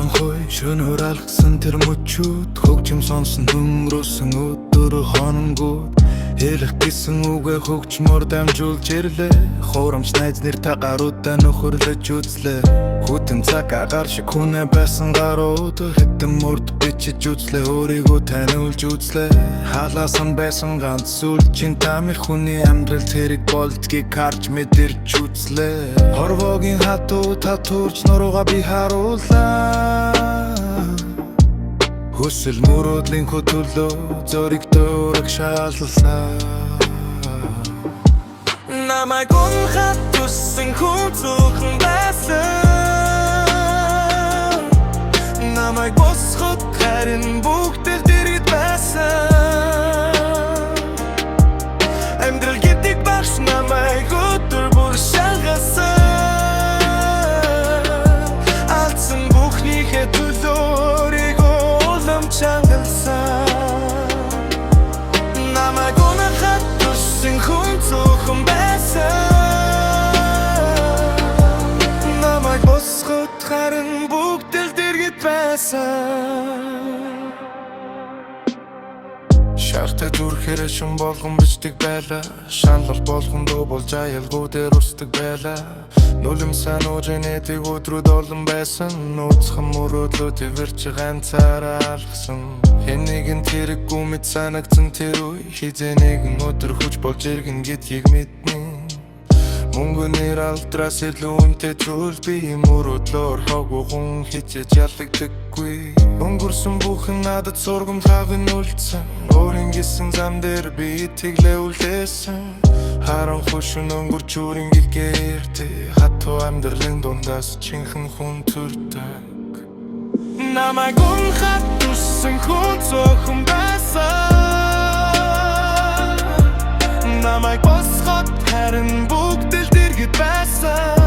Харанхуй шөнөөр алгасан тэр мөчүүд хөгжим сонсон өнгөрөөсөн өдөр хоногуд хэлэх гэсэн үгээ хөгжмөр дамжуулж ирлээ. Хуурамч найз нэр та гаруудаа нөхөрлөж үзлээ. Хүтэн цаг агаар шиг хүнээ байсан гарууд хэдэн мөрд бичиж үзлээ. Өөрийгөө таниулж үзлээ. Халаасан байсан ганц сүлжин тамир хүний амьдрал тэрэг болдгийг харж мэдэрч үзлээ. Хорвогийн хатуу татурч нуруугаа би харууллаа. Хүсэл мөрөөдлийн хөтөлөө зориг дөөрөг шааллаа. Намайг унхад тусан хүн зөвхөн байсан. Намайг босгоод харин бүгдэл дэргэд байсан. Амьдрал гэдэг багш намайг өдөр бүр шалгасан. Алдсан бүхнийхээ төлөө чангалсан. Намайг унахад тусан хүн зөвхөн байсан. Намайг босгоод харин бүгдэл дэргэд байсан. Шаартай зүрхээрээ шин болгон бичдэг байлаа. Шаналл болгондоо болж аялгуу дээр усдаг байлаа. Нулим сан уужинэтиг өдрүүд олон байсан. Нууцхан мөрөөдлөө твэрч ганцаараа алгасан. Хэн нэгэн тэрэггүй мэд санагдсан тэр үе. Хизээ нэгэн өдөр хүч болж иргэн гэдгийг мэднэ. Мөнгөнэр алдраас илүү үнэтэй зүйл би мөрөөдлөөр хоггүй хүн хичээж ялагддаггүй. Өнгөрсөн бүхэн надад сургам тавын үлдсэн. Өөрийн гисэн зам дээр би итгэлээ үлдээсэн. Харанхуй шөнө өнгөрч үрийн гэлгээртэй хатуу амьдралын дундаас чинхэн хүн төрдөг. Намайг унхад тусан хүн зөвхөн байсан. Намайг босгоод харин бүгдэл дэргэд байсан.